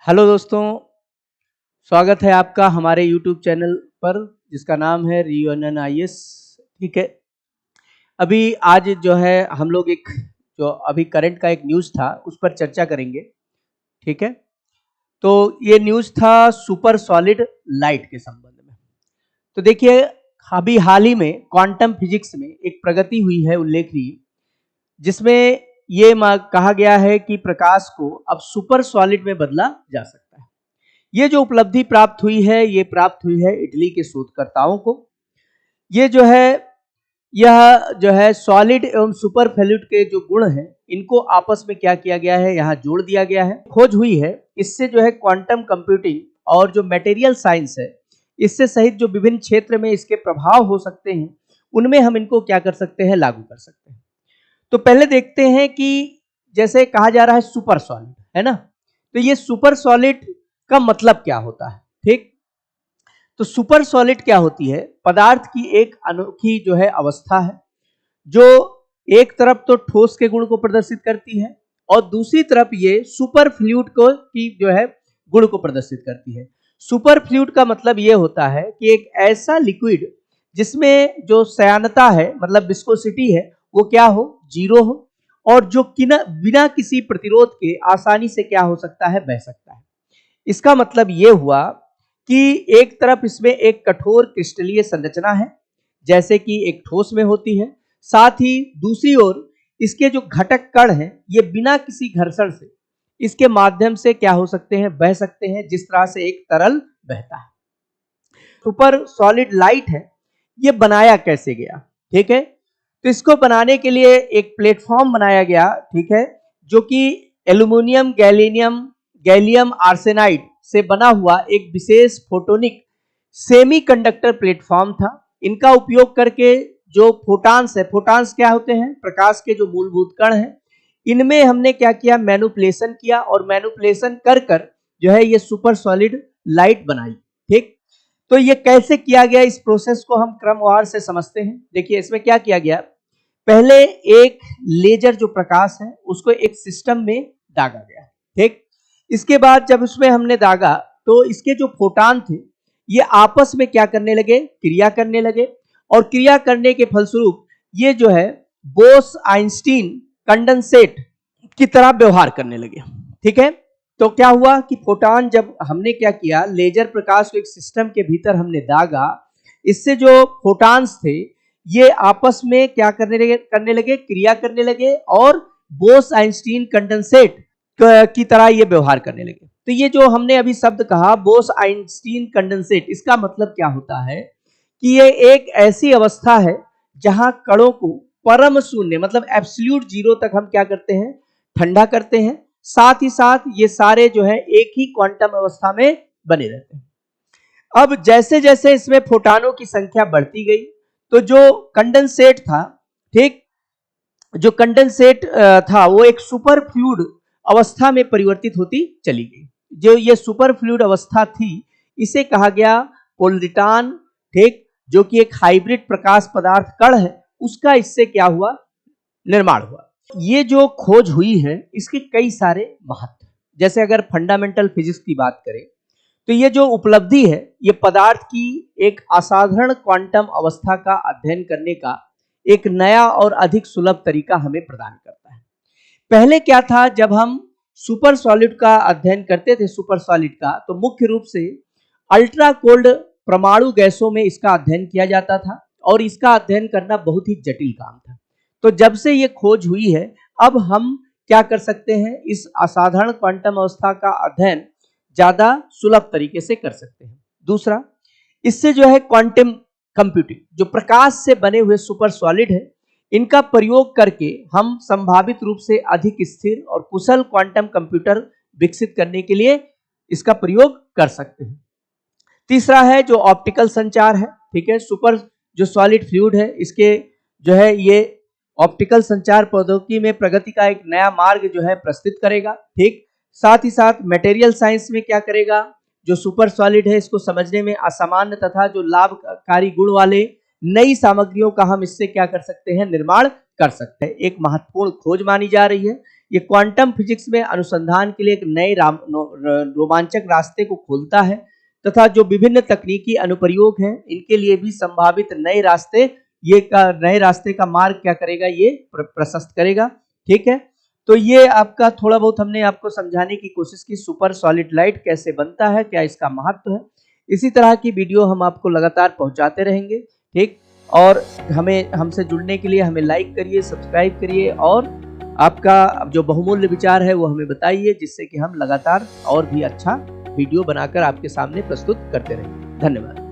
Hello दोस्तों, स्वागत है आपका हमारे YouTube चैनल पर जिसका नाम है रियूनियन आईएएस। ठीक है, अभी आज जो है हम लोग एक जो अभी करंट का एक न्यूज़ था उस पर चर्चा करेंगे। ठीक है, तो ये न्यूज़ था सुपर सॉलिड लाइट के संबंध में। तो देखिए, अभी हाल ही में क्वांटम फिजिक्स में एक प्रगति हुई है उल्लेखनीय, जिसमें ये कहा गया है कि प्रकाश को अब सुपर सॉलिड में बदला जा सकता है। ये जो उपलब्धि प्राप्त हुई है, ये प्राप्त हुई है इटली के शोधकर्ताओं को। ये जो है यह जो है सॉलिड एवं सुपर फ्लूइड के जो गुण हैं, इनको आपस में क्या किया गया है, यहाँ जोड़ दिया गया है। खोज हुई है, इससे जो है क्वांटम कंप्यूटिंग और जो मटेरियल साइंस है, इससे सहित जो विभिन्न क्षेत्र में इसके प्रभाव हो सकते हैं, उनमें हम इनको क्या कर सकते हैं, लागू कर सकते हैं। तो पहले देखते हैं कि जैसे कहा जा रहा है सुपर सॉलिड, है ना, तो ये सुपर सॉलिड का मतलब क्या होता है। ठीक, तो सुपर सॉलिड क्या होती है, पदार्थ की एक अनोखी जो है अवस्था है, जो एक तरफ तो ठोस के गुण को प्रदर्शित करती है और दूसरी तरफ ये सुपर फ्लूइड को की जो है गुण को प्रदर्शित करती है। सुपर फ्लूइड का मतलब ये होता है कि एक ऐसा लिक्विड जिसमें जो सयानता है, मतलब विस्कोसिटी है, वो क्या हो, जीरो हो, और जो बिना किसी प्रतिरोध के आसानी से क्या हो सकता है, बह सकता है। इसका मतलब ये हुआ कि एक तरफ इसमें एक कठोर क्रिस्टलीय संरचना है, जैसे कि एक ठोस में होती है, साथ ही दूसरी ओर इसके जो घटक कण हैं, ये बिना किसी घर्षण से इसके माध्यम से क्या हो सकते हैं, बह सकते हैं, जिस तरह से एक तरल बहता है। सुपर सॉलिड लाइट है, ये बनाया कैसे गया। ठीक है, तो इसको बनाने के लिए एक प्लेटफॉर्म बनाया गया, ठीक है, जो कि एल्यूमिनियम गैलियम आर्सेनाइड से बना हुआ एक विशेष फोटोनिक सेमीकंडक्टर प्लेटफॉर्म था। इनका उपयोग करके जो फोटान्स क्या होते हैं, प्रकाश के जो मूलभूत कण हैं, इनमें हमने क्या किया, मैनिपुलेशन किया, और मैनिपुलेशन कर कर जो है ये सुपर सॉलिड लाइट बनाई। ठीक, तो ये कैसे किया गया, इस प्रोसेस को हम क्रमवार से समझते हैं। देखिए, इसमें क्या किया गया, पहले एक लेजर जो प्रकाश है उसको एक सिस्टम में दागा गया। ठीक, इसके बाद जब उसमें हमने दागा तो इसके जो फोटान थे, ये आपस में क्या करने लगे, क्रिया करने लगे, और क्रिया करने के फलस्वरूप ये जो है बोस आइंस्टीन कंडेंसेट की तरह व्यवहार करने लगे। ठीक है, तो क्या हुआ कि फोटान, जब हमने क्या किया, लेजर प्रकाश को एक सिस्टम के भीतर हमने दागा, इससे जो फोटान्स थे ये आपस में क्या करने लगे, क्रिया करने लगे, और बोस आइंस्टीन कंडेंसेट की तरह ये व्यवहार करने लगे। तो ये जो हमने अभी शब्द कहा बोस आइंस्टीन कंडेंसेट, इसका मतलब क्या होता है कि ये एक ऐसी अवस्था है जहां कणों को परम शून्य, मतलब एब्सोल्यूट जीरो तक हम क्या करते हैं, ठंडा करते हैं। साथ ही साथ ये सारे जो है एक ही क्वांटम अवस्था में बने रहते हैं। अब जैसे जैसे इसमें फोटानों की संख्या बढ़ती गई, तो जो कंडेंसेट था, ठीक, जो कंडेंसेट था वो एक सुपर फ्लूइड अवस्था में परिवर्तित होती चली गई। जो ये सुपर फ्लूइड अवस्था थी, इसे कहा गया पोलरिटॉन। ठीक, जो कि एक हाइब्रिड प्रकाश पदार्थ कण है, उसका इससे क्या हुआ, निर्माण हुआ। ये जो खोज हुई है, इसके कई सारे महत्व, जैसे अगर फंडामेंटल फिजिक्स की बात करें तो ये जो उपलब्धि है, ये पदार्थ की एक असाधारण क्वांटम अवस्था का अध्ययन करने का एक नया और अधिक सुलभ तरीका हमें प्रदान करता है। पहले क्या था, जब हम सुपर सॉलिड का अध्ययन करते थे, सुपर सॉलिड का, तो मुख्य रूप से अल्ट्रा कोल्ड परमाणु गैसों में इसका अध्ययन किया जाता था, और इसका अध्ययन करना बहुत ही जटिल काम था। तो जब से ये खोज हुई है, अब हम क्या कर सकते हैं, इस असाधारण क्वांटम अवस्था का अध्ययन ज्यादा सुलभ तरीके से कर सकते हैं। दूसरा, इससे जो है क्वांटम कंप्यूटिंग, जो प्रकाश से बने हुए सुपर सॉलिड है, इनका प्रयोग करके हम संभावित रूप से अधिक स्थिर और कुशल क्वांटम कंप्यूटर विकसित करने के लिए इसका प्रयोग कर सकते हैं। तीसरा है जो ऑप्टिकल संचार है। ठीक है, सुपर जो सॉलिड फ्लूइड है, इसके जो है ये ऑप्टिकल संचार प्रौद्योगिकी में प्रगति का एक नया मार्ग जो है प्रस्तुत करेगा। ठीक, साथ ही साथ मटेरियल साइंस में क्या करेगा, जो सुपर सॉलिड है इसको समझने में असामान्य तथा जो लाभकारी गुण वाले नई सामग्रियों का हम इससे क्या कर सकते हैं, निर्माण कर सकते हैं। एक महत्वपूर्ण खोज मानी जा रही है ये क्वांटम फिजिक्स में अनुसंधान के लिए एक नए रोमांचक रास्ते को खोलता है तथा जो विभिन्न तकनीकी अनुप्रयोग हैं इनके लिए भी संभावित नए रास्ते का मार्ग क्या करेगा, ये प्रशस्त करेगा। ठीक है, तो ये आपका थोड़ा बहुत हमने आपको समझाने की कोशिश की सुपर सॉलिड लाइट कैसे बनता है, क्या इसका महत्व है। इसी तरह की वीडियो हम आपको लगातार पहुंचाते रहेंगे। ठीक, और हमसे जुड़ने के लिए हमें लाइक करिए, सब्सक्राइब करिए और आपका जो बहुमूल्य विचार है वो हमें बताइए, जिससे कि हम लगातार और भी अच्छा वीडियो बनाकर आपके सामने प्रस्तुत करते रहेंगे। धन्यवाद।